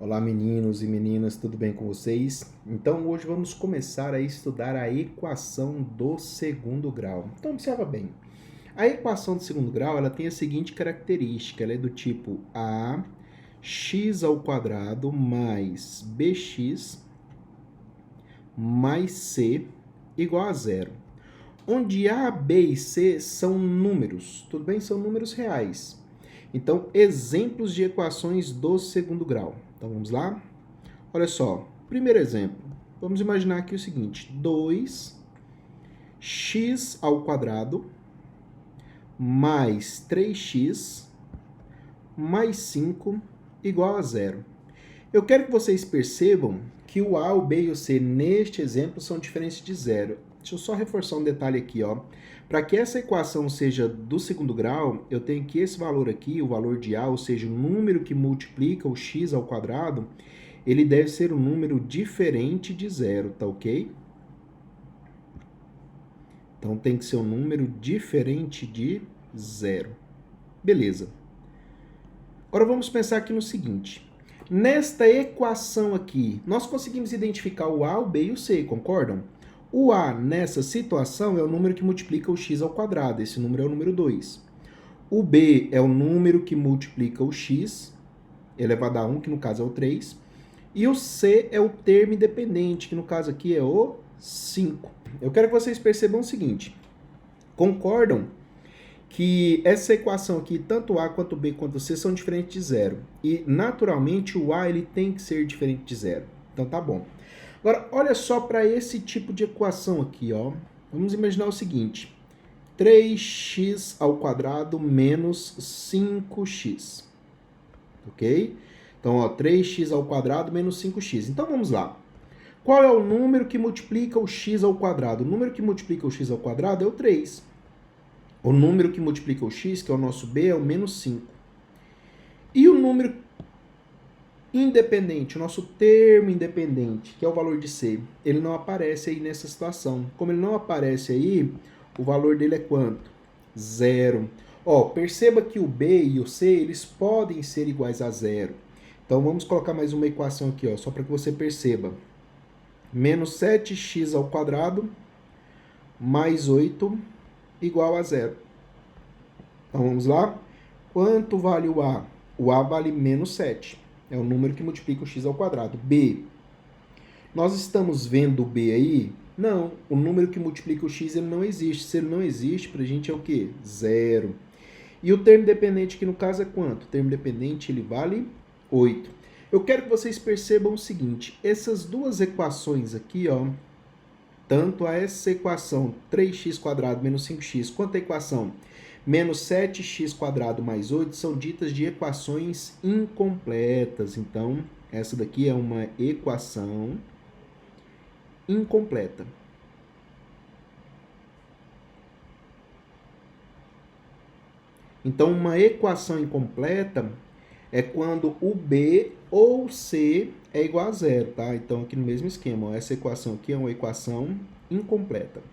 Olá meninos e meninas, tudo bem com vocês? Então hoje vamos começar a estudar a equação do segundo grau. Então observa bem, a equação do segundo grau ela tem a seguinte característica, ela é do tipo ax² mais bx mais c igual a zero. Onde a, b e c são números, tudo bem? São números reais. Então, exemplos de equações do segundo grau. Então, vamos lá? Olha só, primeiro exemplo. Vamos imaginar aqui o seguinte, 2x² mais 3x mais 5 igual a zero. Eu quero que vocês percebam que o a, o b e o c neste exemplo são diferentes de zero. Deixa eu só reforçar um detalhe aqui, ó. Para que essa equação seja do segundo grau, eu tenho que esse valor aqui, o valor de a, ou seja, o número que multiplica o x², ele deve ser um número diferente de zero, tá ok? Então tem que ser um número diferente de zero. Beleza. Agora vamos pensar aqui no seguinte. Nesta equação aqui, nós conseguimos identificar o a, o b e o c, concordam? O a, nessa situação, é o número que multiplica o x². Esse número é o número 2. O b é o número que multiplica o x, elevado a 1, que no caso é o 3. E o c é o termo independente, que no caso aqui é o 5. Eu quero que vocês percebam o seguinte. Concordam que essa equação aqui, tanto a quanto b quanto c, são diferentes de zero. E, naturalmente, o a ele tem que ser diferente de zero. Então, tá bom. Agora, olha só para esse tipo de equação aqui, ó. Vamos imaginar o seguinte. 3x² menos 5x. Ok? Então, ó, 3x² menos 5x. Então, vamos lá. Qual é o número que multiplica o x²? O número que multiplica o x² é o 3. O número que multiplica o x, que é o nosso b, é o menos 5. E o número independente, o nosso termo independente, que é o valor de c, ele não aparece aí nessa situação. Como ele não aparece aí, o valor dele é quanto? Zero. Ó, perceba que o b e o c, eles podem ser iguais a zero. Então, vamos colocar mais uma equação aqui, ó, só para que você perceba. Menos 7x² mais 8 igual a zero. Então, vamos lá. Quanto vale o a? O a vale menos 7. É o número que multiplica o x². B. Nós estamos vendo o b aí? Não. O número que multiplica o x ele não existe. Se ele não existe, para a gente é o quê? Zero. E o termo dependente aqui no caso é quanto? O termo dependente ele vale 8. Eu quero que vocês percebam o seguinte. Essas duas equações aqui, ó, tanto a essa equação 3x² menos 5x, quanto a equação menos 7x² mais 8 são ditas de equações incompletas. Então, essa daqui é uma equação incompleta. Então, uma equação incompleta é quando o b ou c é igual a zero, tá? Então, aqui no mesmo esquema, ó, essa equação aqui é uma equação incompleta.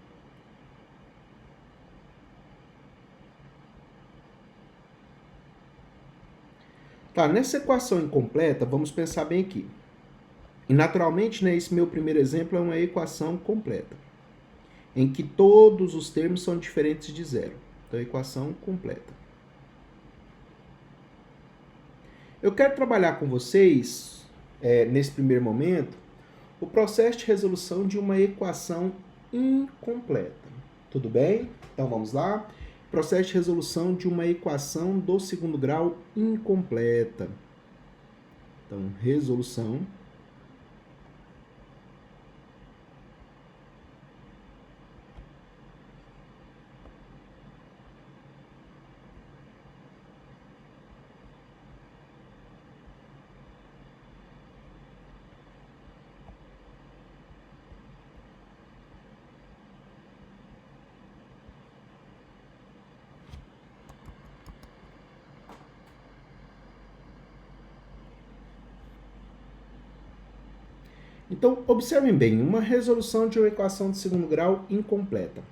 Tá, nessa equação incompleta, vamos pensar bem aqui. E, naturalmente, né, esse meu primeiro exemplo é uma equação completa, em que todos os termos são diferentes de zero. Então, equação completa. Eu quero trabalhar com vocês, nesse primeiro momento, o processo de resolução de uma equação incompleta. Tudo bem? Então, vamos lá. Processo de resolução de uma equação do segundo grau incompleta. Então, resolução Então, observem bem, uma resolução de uma equação de segundo grau incompleta.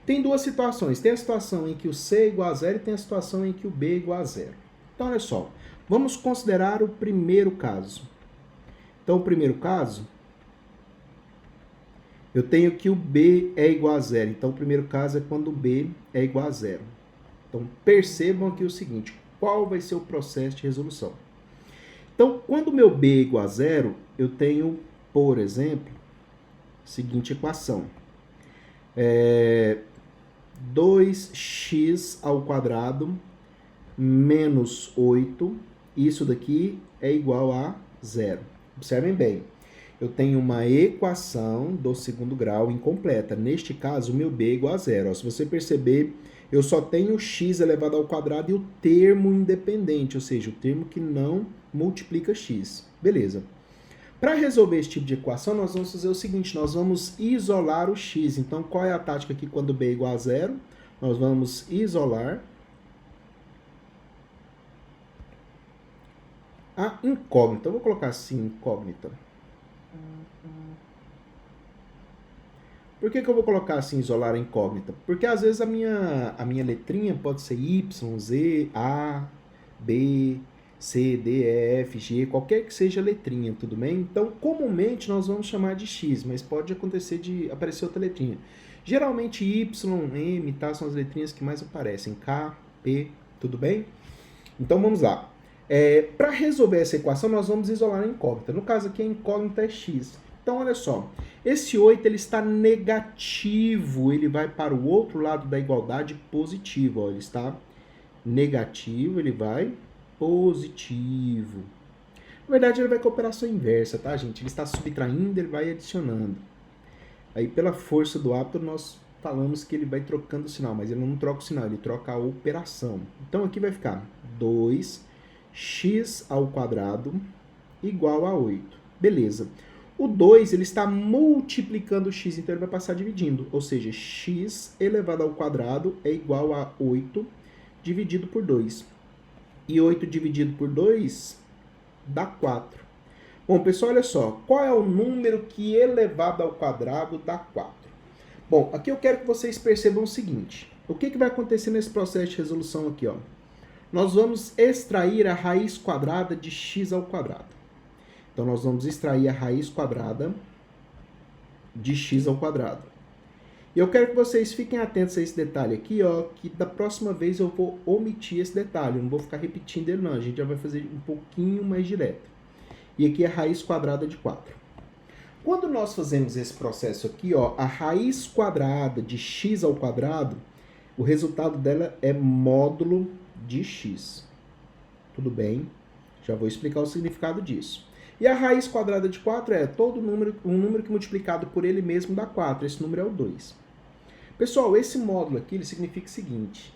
Tem duas situações. Tem a situação em que o c é igual a zero e tem a situação em que o b é igual a zero. Então, olha só. Vamos considerar o primeiro caso. Então, o primeiro caso, eu tenho que o b é igual a zero. Então, o primeiro caso é quando o b é igual a zero. Então, percebam aqui o seguinte, qual vai ser o processo de resolução? Então, quando o meu b é igual a zero, eu tenho, por exemplo, a seguinte equação. 2x ao quadrado menos 8, isso daqui é igual a zero. Observem bem, eu tenho uma equação do segundo grau incompleta. Neste caso, o meu b é igual a zero. Se você perceber, eu só tenho x elevado ao quadrado e o termo independente, ou seja, o termo que não multiplica x. Beleza. Para resolver esse tipo de equação, nós vamos fazer o seguinte, nós vamos isolar o x. Então, qual é a tática aqui quando b é igual a zero? Nós vamos isolar a incógnita. Eu vou colocar assim, incógnita. Por que eu vou colocar assim, isolar a incógnita? Porque às vezes a minha letrinha pode ser Y, Z, A, B, C, D, E, F, G, qualquer que seja a letrinha, tudo bem? Então, comumente nós vamos chamar de X, mas pode acontecer de aparecer outra letrinha. Geralmente Y, M, tá? São as letrinhas que mais aparecem. K, P, tudo bem? Então, vamos lá. Para resolver essa equação, nós vamos isolar a incógnita. No caso aqui, a incógnita é X. Então, olha só, esse 8 ele está negativo, ele vai para o outro lado da igualdade positivo. Ó, ele está negativo, ele vai positivo. Na verdade, ele vai com a operação inversa, tá, gente? Ele está subtraindo, ele vai adicionando. Aí, pela força do hábito, nós falamos que ele vai trocando o sinal, mas ele não troca o sinal, ele troca a operação. Então, aqui vai ficar 2x ao quadrado igual a 8. Beleza. O 2, ele está multiplicando o x, então ele vai passar dividindo. Ou seja, x elevado ao quadrado é igual a 8 dividido por 2. E 8 dividido por 2 dá 4. Bom, pessoal, olha só. Qual é o número que elevado ao quadrado dá 4? Bom, aqui eu quero que vocês percebam o seguinte. O que vai acontecer nesse processo de resolução aqui, ó? Nós vamos extrair a raiz quadrada de x ao quadrado. Então, nós vamos extrair a raiz quadrada de x ao quadrado. E eu quero que vocês fiquem atentos a esse detalhe aqui, ó, que da próxima vez eu vou omitir esse detalhe, eu não vou ficar repetindo ele não, a gente já vai fazer um pouquinho mais direto. E aqui é a raiz quadrada de 4. Quando nós fazemos esse processo aqui, ó, a raiz quadrada de x ao quadrado, o resultado dela é módulo de x. Tudo bem? Já vou explicar o significado disso. E a raiz quadrada de 4 é todo número, um número que multiplicado por ele mesmo dá 4. Esse número é o 2. Pessoal, esse módulo aqui ele significa o seguinte,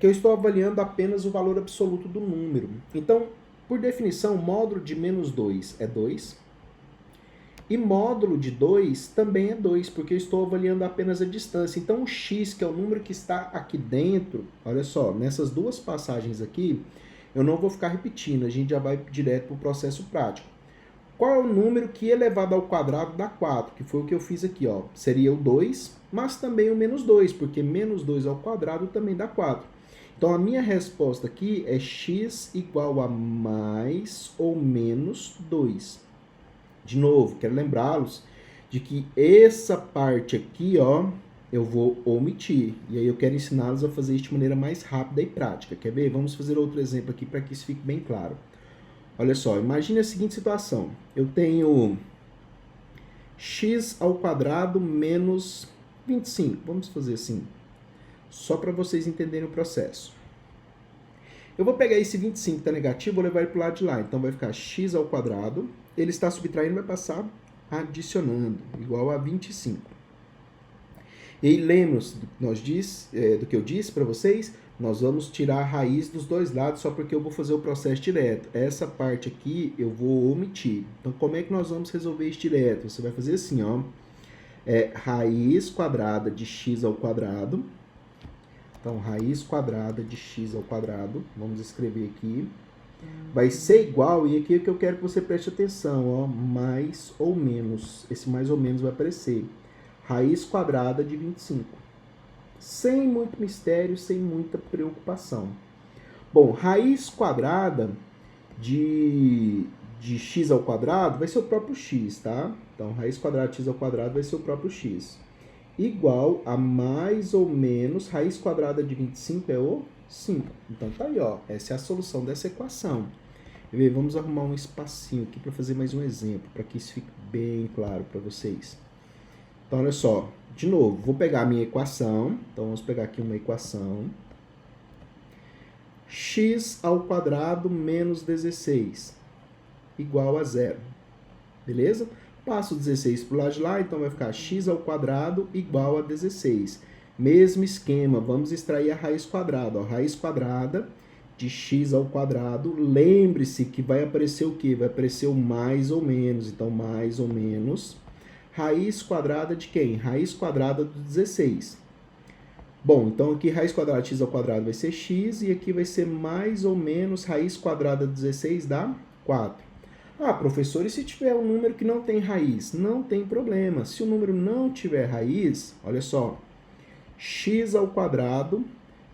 que eu estou avaliando apenas o valor absoluto do número. Então, por definição, módulo de menos 2 é 2. E módulo de 2 também é 2, porque eu estou avaliando apenas a distância. Então, o x, que é o número que está aqui dentro, olha só, nessas duas passagens aqui, eu não vou ficar repetindo, a gente já vai direto para o processo prático. Qual é o número que elevado ao quadrado dá 4? Que foi o que eu fiz aqui, ó. Seria o 2, mas também o menos 2, porque menos 2 ao quadrado também dá 4. Então, a minha resposta aqui é x igual a mais ou menos 2. De novo, quero lembrá-los de que essa parte aqui, ó, eu vou omitir. E aí eu quero ensiná-los a fazer isso de maneira mais rápida e prática. Quer ver? Vamos fazer outro exemplo aqui para que isso fique bem claro. Olha só, imagine a seguinte situação. Eu tenho x ao quadrado menos 25. Vamos fazer assim, só para vocês entenderem o processo. Eu vou pegar esse 25 que está negativo, vou levar ele para o lado de lá. Então, vai ficar x ao quadrado. Ele está subtraindo, vai passar adicionando, igual a 25. E lembre-se do que eu disse para vocês, nós vamos tirar a raiz dos dois lados, só porque eu vou fazer o processo direto. Essa parte aqui eu vou omitir. Então, como é que nós vamos resolver isso direto? Você vai fazer assim, ó. Raiz quadrada de x ao quadrado. Então, raiz quadrada de x ao quadrado. Vamos escrever aqui. Vai ser igual, e aqui é que eu quero que você preste atenção, ó. Mais ou menos. Esse mais ou menos vai aparecer. Raiz quadrada de 25. Sem muito mistério, sem muita preocupação. Bom, raiz quadrada de de x ao quadrado vai ser o próprio x, tá? Então, raiz quadrada de x ao quadrado vai ser o próprio x. Igual a mais ou menos raiz quadrada de 25 é o 5. Então, tá aí, ó. Essa é a solução dessa equação. Vamos arrumar um espacinho aqui para fazer mais um exemplo, para que isso fique bem claro para vocês. Então, olha só. De novo, vou pegar a minha equação. Então, vamos pegar aqui uma equação. X ao quadrado menos 16 igual a 0. Beleza? Passo o 16 para o lado de lá, então vai ficar x ao quadrado igual a 16. Mesmo esquema, vamos extrair a raiz quadrada. Ó, raiz quadrada de x ao quadrado, lembre-se que vai aparecer o quê? Vai aparecer o mais ou menos. Então, mais ou menos. Raiz quadrada de quem? Raiz quadrada do 16. Bom, então aqui raiz quadrada de x ao quadrado vai ser x, e aqui vai ser mais ou menos raiz quadrada de 16 dá 4. Ah, professor, e se tiver um número que não tem raiz? Não tem problema. Se o número não tiver raiz, olha só, x ao quadrado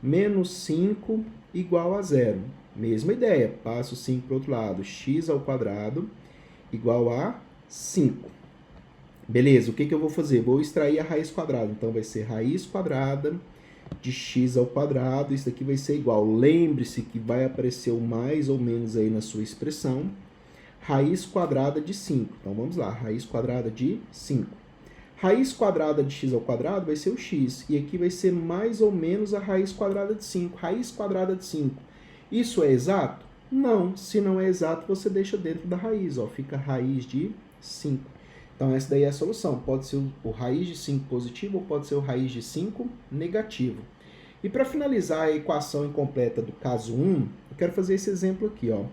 menos 5 igual a 0. Mesma ideia, passo 5 para o outro lado. X ao quadrado igual a 5. Beleza, o que eu vou fazer? Vou extrair a raiz quadrada. Então, vai ser raiz quadrada de x ao quadrado. Isso aqui vai ser igual. Lembre-se que vai aparecer o mais ou menos aí na sua expressão. Raiz quadrada de 5. Então, vamos lá. Raiz quadrada de 5. Raiz quadrada de x ao quadrado vai ser o x. E aqui vai ser mais ou menos a raiz quadrada de 5. Raiz quadrada de 5. Isso é exato? Não. Se não é exato, você deixa dentro da raiz. Ó. Fica raiz de 5. Então, essa daí é a solução. Pode ser o raiz de 5 positivo ou pode ser o raiz de 5 negativo. E para finalizar a equação incompleta do caso 1, eu quero fazer esse exemplo aqui, ó.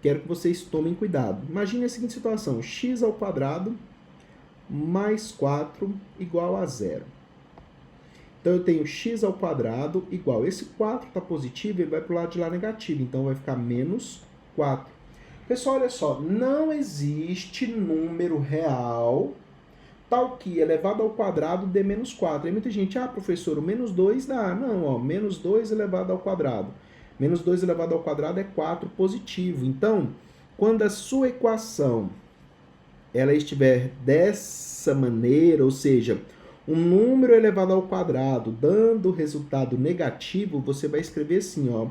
Quero que vocês tomem cuidado. Imagine a seguinte situação. X ao quadrado mais 4 igual a 0. Então, eu tenho x ao quadrado igual. Esse 4 está positivo, ele vai para o lado de lá negativo. Então, vai ficar menos 4. Pessoal, olha só. Não existe número real tal que elevado ao quadrado dê menos 4. Aí muita gente, professor, o menos 2 dá. Não, ó, menos 2 elevado ao quadrado. Menos 2 elevado ao quadrado é 4 positivo. Então, quando a sua equação ela estiver dessa maneira, ou seja, um número elevado ao quadrado dando resultado negativo, você vai escrever assim, ó,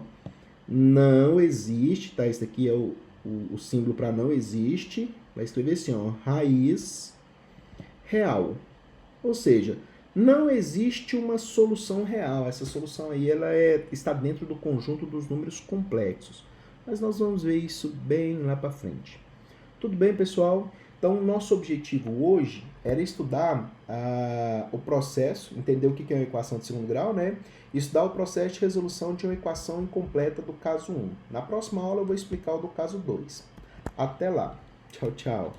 não existe, tá? Esse daqui é o símbolo para não existe. Vai escrever assim, ó, raiz real. Ou seja, não existe uma solução real. Essa solução aí ela está dentro do conjunto dos números complexos. Mas nós vamos ver isso bem lá para frente. Tudo bem, pessoal? Então, nosso objetivo hoje era estudar o processo, entender o que é uma equação de segundo grau, né? Estudar o processo de resolução de uma equação incompleta do caso 1. Na próxima aula eu vou explicar o do caso 2. Até lá. Tchau, tchau.